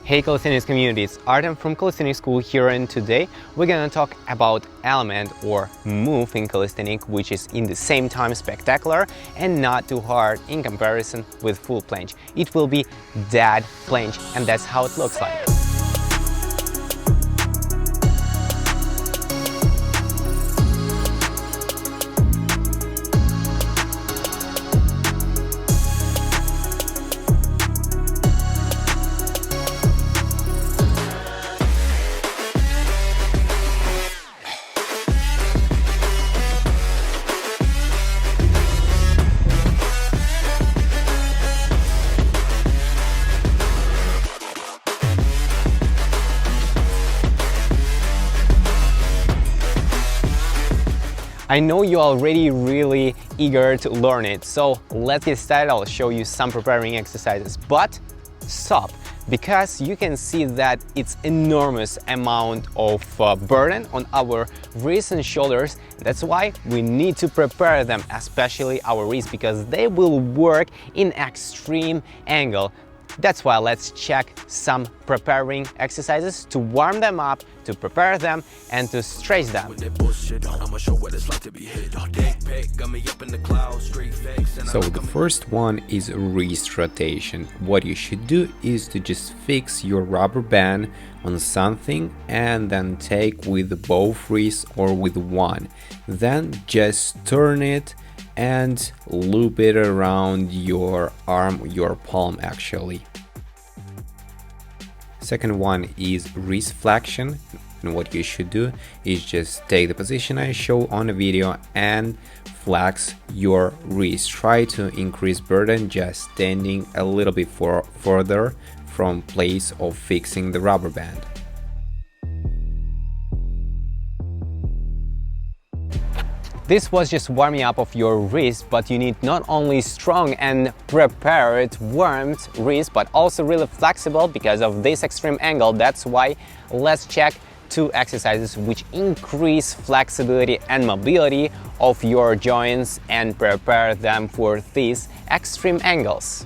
Hey calisthenics community, it's Artem from Calisthenics School here, and today we're gonna talk about element or move in calisthenics which is in the same time spectacular and not too hard in comparison with full planche. It will be dead planche, and that's how it looks like. I know you're already really eager to learn it, so let's get started. I'll show you some preparing exercises, but stop, because you can see that it's enormous amount of burden on our wrists and shoulders. That's why we need to prepare them, especially our wrists, because they will work in extreme angle. That's why let's check some preparing exercises to warm them up, to prepare them, and to stretch them. So the first one is wrist rotation. What you should do is to just fix your rubber band on something and then take with both wrists or with one. Then just turn it and loop it around your arm, your palm actually. Second one is wrist flexion, and what you should do is just take the position I show on the video and flex your wrist. Try to increase burden just standing a little bit further from place of fixing the rubber band. This was just warming up of your wrist, but you need not only strong and prepared warmed wrist, but also really flexible because of this extreme angle. That's why let's check two exercises which increase flexibility and mobility of your joints and prepare them for these extreme angles.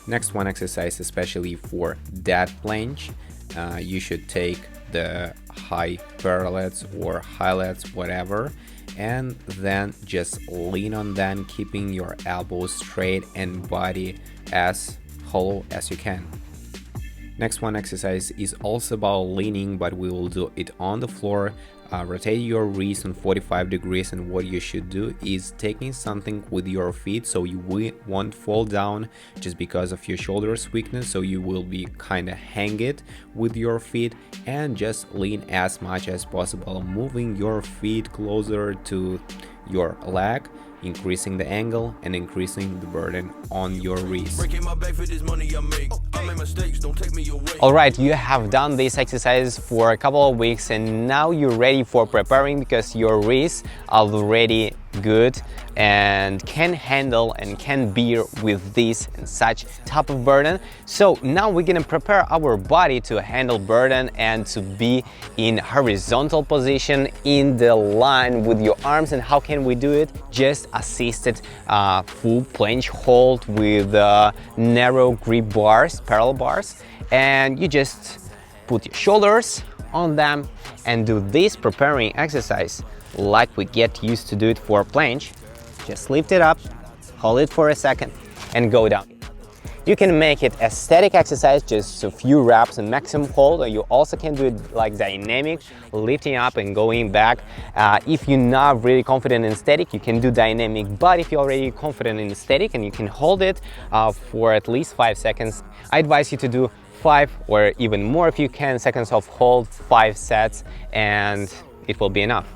Next one exercise, especially for dead planche, you should take the high parallettes or highlights, whatever, and then just lean on them, keeping your elbows straight and body as hollow as you can. Next one exercise is also about leaning, but we will do it on the floor. Rotate your wrist on 45 degrees, and what you should do is taking something with your feet so you won't fall down just because of your shoulders weakness, so you will be kind of hang it with your feet and just lean as much as possible, moving your feet closer to your leg, increasing the angle and increasing the burden on your wrist. Alright, you have done this exercise for a couple of weeks and now you're ready for preparing because your wrists are already good and can handle and can bear with this and such type of burden. So now we're gonna prepare our body to handle burden and to be in horizontal position in the line with your arms. And how can we do it? Just assisted full planche hold with narrow grip bars, parallel bars, and you just put your shoulders on them and do this preparing exercise like we get used to do it for planche. Just lift it up, hold it for a second and go down. You can make it a static exercise, just a few reps and maximum hold, or you also can do it like dynamic, lifting up and going back. If you're not really confident in static, you can do dynamic, but if you're already confident in static and you can hold it for at least 5 seconds, I advise you to do 5 or even more if you can seconds of hold, 5 sets, and it will be enough.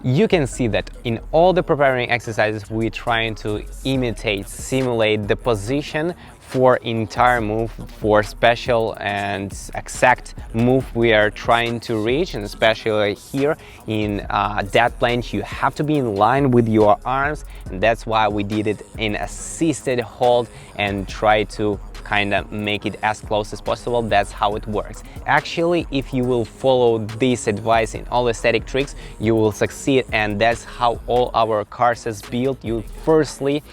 You can see that in all the preparing exercises we're trying to imitate, simulate the position for entire move, for special and exact move we are trying to reach. And especially here in dead planche, you have to be in line with your arms, and that's why we did it in assisted hold and try to kind of make it as close as possible. That's how it works. Actually, if you will follow this advice in all the static tricks, you will succeed, and that's how all our courses built. You firstly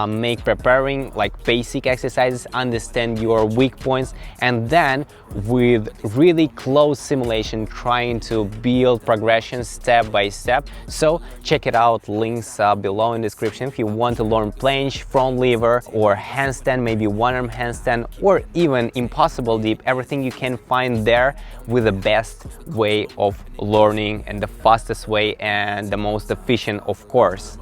make preparing like basic exercises, understand your weak points, and then with really close simulation trying to build progression step by step. So check it out, links below in the description if you want to learn planche, front lever, or handstand, maybe one-arm handstand, or even impossible dip. Everything you can find there with the best way of learning and the fastest way and the most efficient, of course.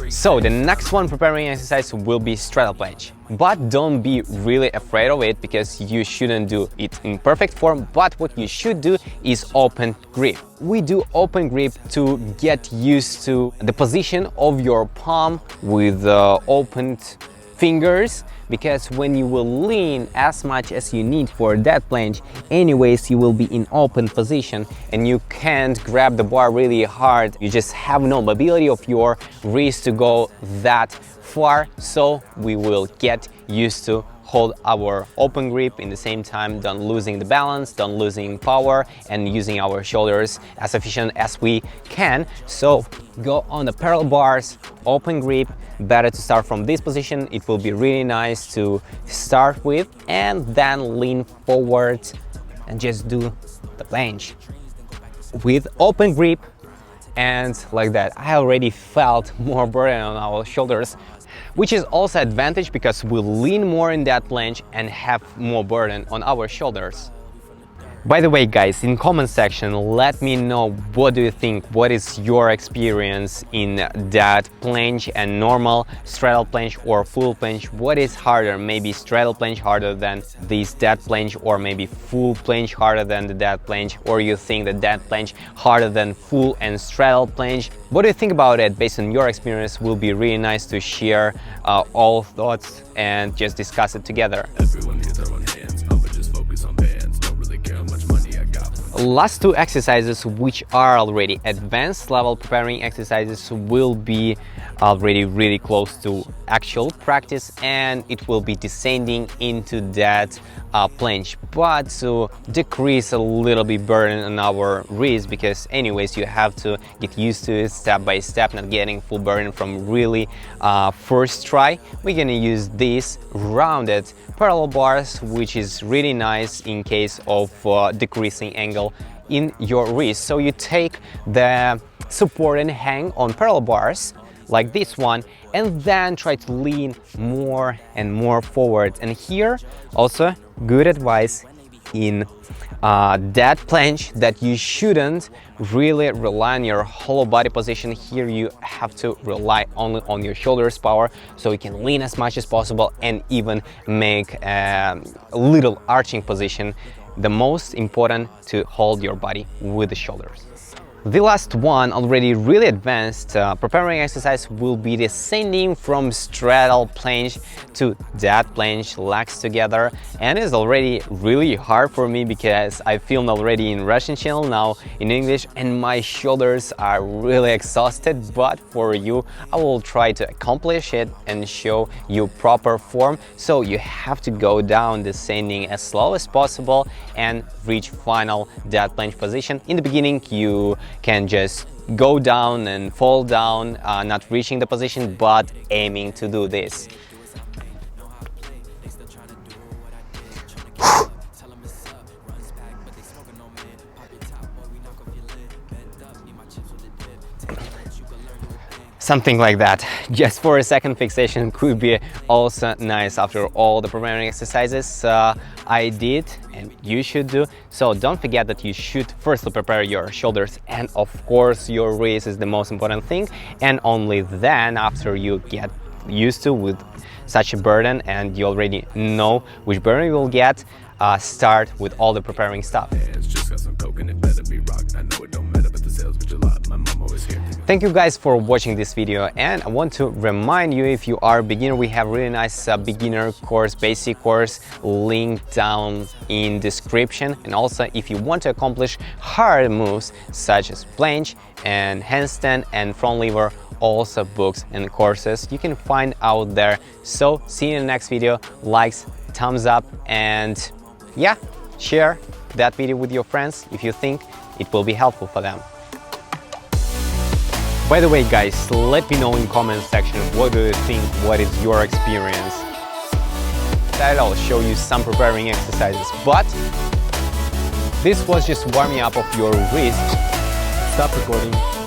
So the next one preparing exercise will be straddle planche. But don't be really afraid of it, because you shouldn't do it in perfect form. But what you should do is open grip. We do open grip to get used to the position of your palm with opened fingers, because when you will lean as much as you need for that planche, anyways you will be in open position and you can't grab the bar really hard. You just have no mobility of your wrist to go that far. So we will get used to hold our open grip in the same time, don't losing the balance, don't losing power, and using our shoulders as efficient as we can. So go on the parallel bars, open grip. Better to start from this position. It will be really nice to start with, and then lean forward and just do the planche with open grip. And like that, I already felt more burden on our shoulders, which is also advantage because we lean more in that planche and have more burden on our shoulders. By the way, guys, in comment section, let me know what do you think, what is your experience in that planche and normal straddle planche or full planche. What is harder? Maybe straddle planche harder than this dead planche, or maybe full planche harder than the dead planche, or you think that dead planche harder than full and straddle planche. What do you think about it based on your experience? Will be really nice to share all thoughts and just discuss it together. Everyone needs their own hands. I'ma just focus on bands. Don't really care how much money I got. Last two exercises, which are already advanced level preparing exercises, will be already really close to actual practice, and it will be descending into that planche, but to decrease a little bit burden on our wrist, because anyways you have to get used to it step by step, not getting full burden from really first try. We're gonna use these rounded parallel bars, which is really nice in case of decreasing angle in your wrist. So you take the support and hang on parallel bars like this one, and then try to lean more and more forward. And here also good advice in that planche, that you shouldn't really rely on your hollow body position. Here you have to rely only on your shoulders power, so you can lean as much as possible and even make a little arching position. The most important to hold your body with the shoulders. The last one, already really advanced preparing exercise, will be descending from straddle planche to that planche, legs together, and it's already really hard for me because I filmed already in Russian channel, now in English, and my shoulders are really exhausted. But for you, I will try to accomplish it and show you proper form. So you have to go down descending as slow as possible and reach final that planche position. In the beginning you can just go down and fall down, not reaching the position, but aiming to do this. Something like that, just for a second fixation, could be also nice after all the preparing exercises I did and you should do. So don't forget that you should firstly prepare your shoulders, and of course your wrist is the most important thing, and only then, after you get used to with such a burden and you already know which burden you will get, start with all the preparing stuff. Thank you guys for watching this video, and I want to remind you, if you are a beginner, we have really nice beginner course, basic course, link down in description. And also if you want to accomplish hard moves such as planche and handstand and front lever, also books and courses you can find out there. So see you in the next video. Likes, thumbs up, and yeah, share that video with your friends if you think it will be helpful for them. By the way, guys, let me know in comment section what do you think, what is your experience. I'll show you some preparing exercises, but this was just warming up of your wrist. Stop recording.